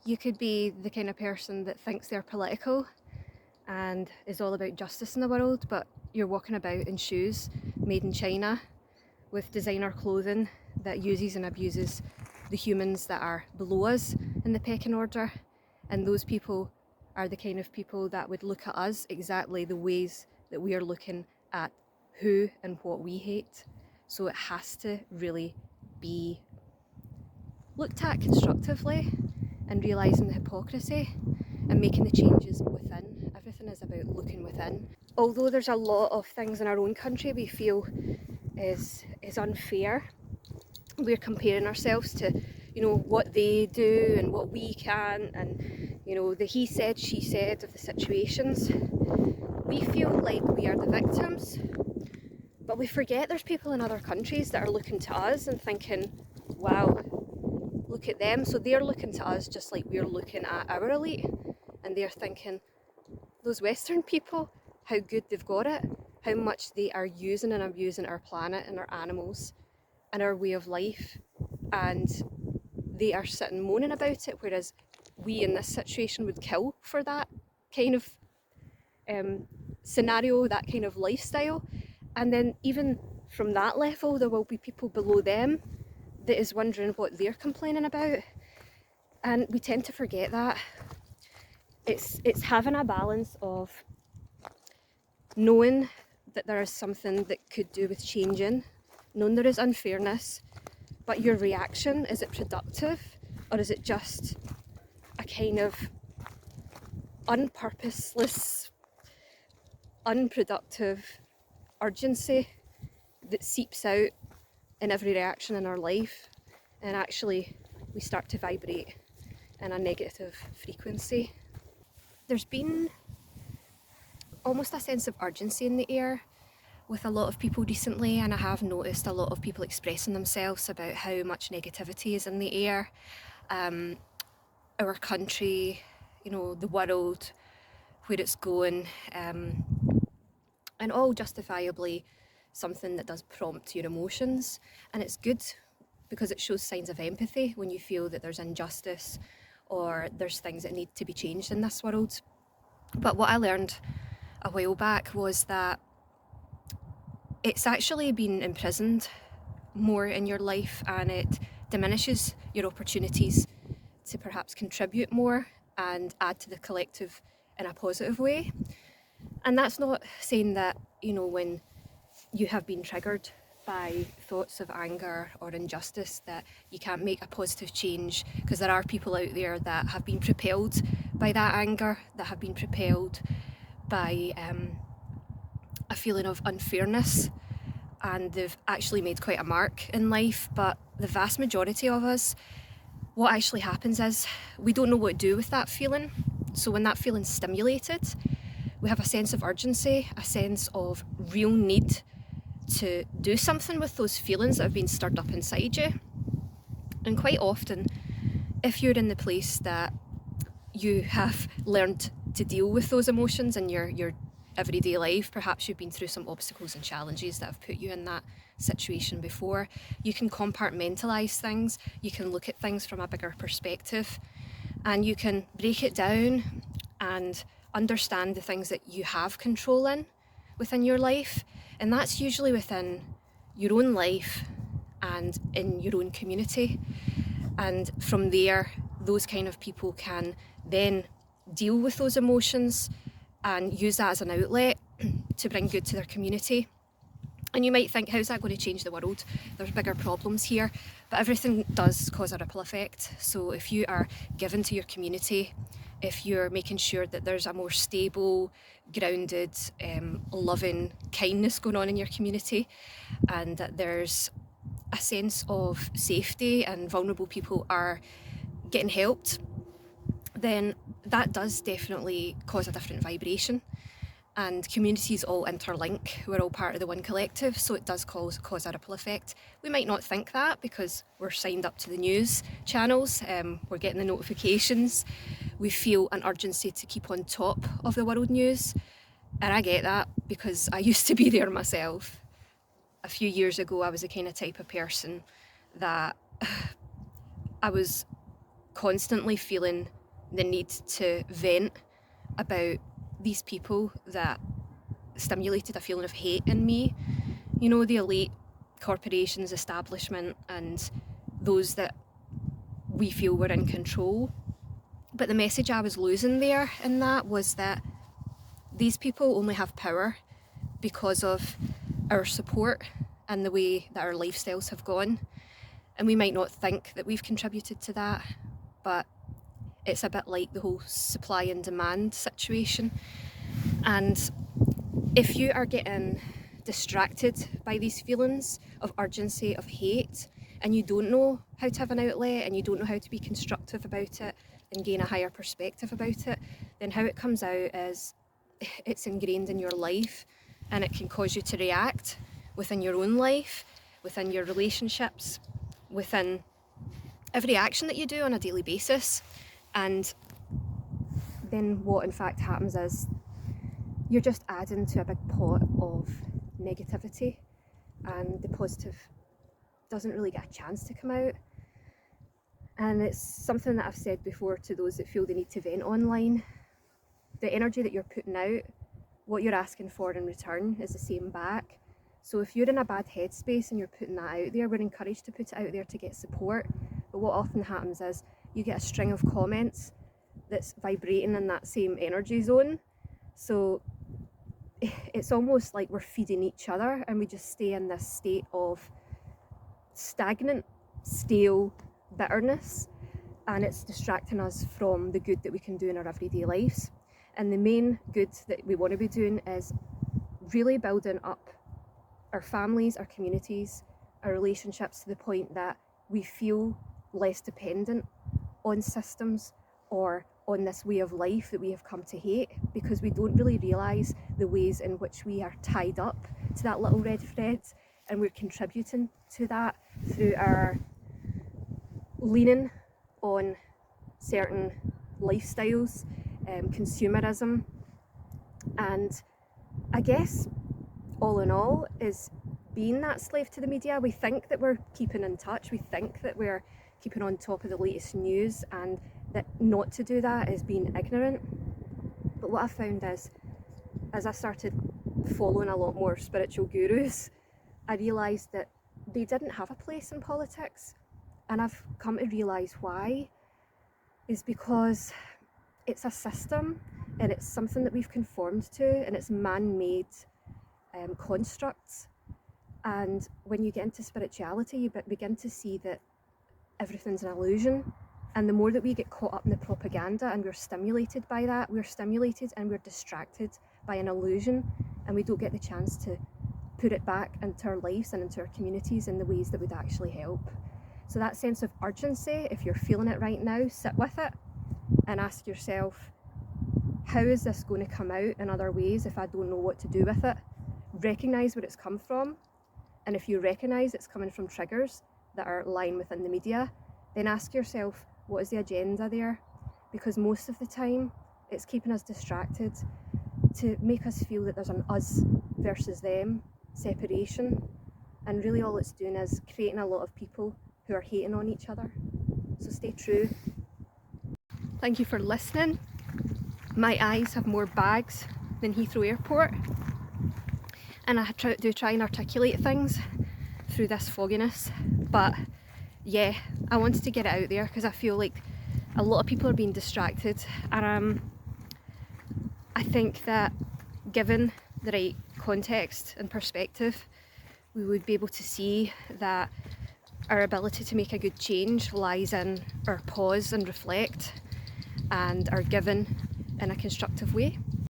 You could be the kind of person that thinks they're political and is all about justice in the world, but you're walking about in shoes made in China with designer clothing that uses and abuses the humans that are below us in the pecking order. And those people are the kind of people that would look at us exactly the ways that we are looking at who and what we hate. So it has to really be looked at constructively and realising the hypocrisy and making the changes within. Everything is about looking within. Although there's a lot of things in our own country we feel is unfair, we're comparing ourselves to, what they do and what we can, and the he said, she said of the situations. We feel like we are the victims, but we forget there's people in other countries that are looking to us and thinking, wow, look at them. So they're looking to us just like we're looking at our elite, and they're thinking, those Western people, how good they've got it, how much they are using and abusing our planet and our animals and our way of life, and they are sitting moaning about it, whereas we in this situation would kill for that kind of scenario, that kind of lifestyle. And then even from that level, there will be people below them that is wondering what they're complaining about, and we tend to forget that. It's having a balance of knowing that there is something that could do with changing, knowing there is unfairness, but your reaction, is it productive, or is it just a kind of unpurposeless, unproductive urgency that seeps out in every reaction in our life, and actually we start to vibrate in a negative frequency. There's been almost a sense of urgency in the air with a lot of people recently, and I have noticed a lot of people expressing themselves about how much negativity is in the air. Our country, the world, where it's going, and all justifiably something that does prompt your emotions. And it's good because it shows signs of empathy when you feel that there's injustice or there's things that need to be changed in this world. But what I learned a while back was that it's actually been imprisoned more in your life, and it diminishes your opportunities to perhaps contribute more and add to the collective in a positive way. And that's not saying that, when you have been triggered by thoughts of anger or injustice, that you can't make a positive change, because there are people out there that have been propelled by that anger, that have been propelled by a feeling of unfairness, and they've actually made quite a mark in life. But the vast majority of us, what actually happens is we don't know what to do with that feeling. So when that feeling's stimulated, we have a sense of urgency, a sense of real need to do something with those feelings that have been stirred up inside you. And quite often, if you're in the place that you have learned to deal with those emotions in your everyday life, perhaps you've been through some obstacles and challenges that have put you in that situation before, you can compartmentalise things, you can look at things from a bigger perspective, and you can break it down and understand the things that you have control in within your life. And that's usually within your own life and in your own community. And from there, those kind of people can then deal with those emotions and use that as an outlet to bring good to their community. And you might think, how's that going to change the world? There's bigger problems here. But everything does cause a ripple effect. So if you are giving to your community, if you're making sure that there's a more stable, grounded, loving kindness going on in your community, and that there's a sense of safety and vulnerable people are getting helped, then that does definitely cause a different vibration. And communities all interlink, we're all part of the one collective, so it does cause a ripple effect. We might not think that because we're signed up to the news channels, we're getting the notifications, we feel an urgency to keep on top of the world news. And I get that because I used to be there myself. A few years ago, I was the kind of type of person that I was constantly feeling the need to vent about these people that stimulated a feeling of hate in me. You know, the elite corporations, establishment, and those that we feel were in control. But the message I was losing there in that was that these people only have power because of our support and the way that our lifestyles have gone. And we might not think that we've contributed to that, but it's a bit like the whole supply and demand situation. And if you are getting distracted by these feelings of urgency, of hate, and you don't know how to have an outlet, and you don't know how to be constructive about it and gain a higher perspective about it, then how it comes out is it's ingrained in your life, and it can cause you to react within your own life, within your relationships, within every action that you do on a daily basis. And then what in fact happens is you're just adding to a big pot of negativity, and the positive doesn't really get a chance to come out. And it's something that I've said before to those that feel they need to vent online. The energy that you're putting out, what you're asking for in return is the same back. So if you're in a bad headspace and you're putting that out there, we're encouraged to put it out there to get support. But what often happens is you get a string of comments that's vibrating in that same energy zone. So it's almost like we're feeding each other, and we just stay in this state of stagnant, stale bitterness, and it's distracting us from the good that we can do in our everyday lives. And the main good that we want to be doing is really building up our families, our communities, our relationships to the point that we feel less dependent on systems or on this way of life that we have come to hate, because we don't really realise the ways in which we are tied up to that little red thread, and we're contributing to that through our leaning on certain lifestyles, consumerism. And I guess all in all is being that slave to the media. We think that we're keeping in touch, we think that we're keeping on top of the latest news, and that not to do that is being ignorant. But what I found is, as I started following a lot more spiritual gurus, I realised that they didn't have a place in politics. And I've come to realise why, is because it's a system, and it's something that we've conformed to, and it's man-made constructs. And when you get into spirituality, you begin to see that everything's an illusion. And the more that we get caught up in the propaganda and we're stimulated by that, we're stimulated and we're distracted by an illusion, and we don't get the chance to put it back into our lives and into our communities in the ways that would actually help. So that sense of urgency, if you're feeling it right now, sit with it and ask yourself, how is this going to come out in other ways if I don't know what to do with it? Recognise where it's come from, and if you recognise it's coming from triggers that are lying within the media, then ask yourself, what is the agenda there? Because most of the time it's keeping us distracted to make us feel that there's an us versus them separation, and really all it's doing is creating a lot of people who are hating on each other. So stay true. Thank you for listening. My eyes have more bags than Heathrow Airport, and I do try and articulate things through this fogginess, but yeah, I wanted to get it out there because I feel like a lot of people are being distracted, and I think that given the right context and perspective, we would be able to see that our ability to make a good change lies in our pause and reflect, and our giving in a constructive way.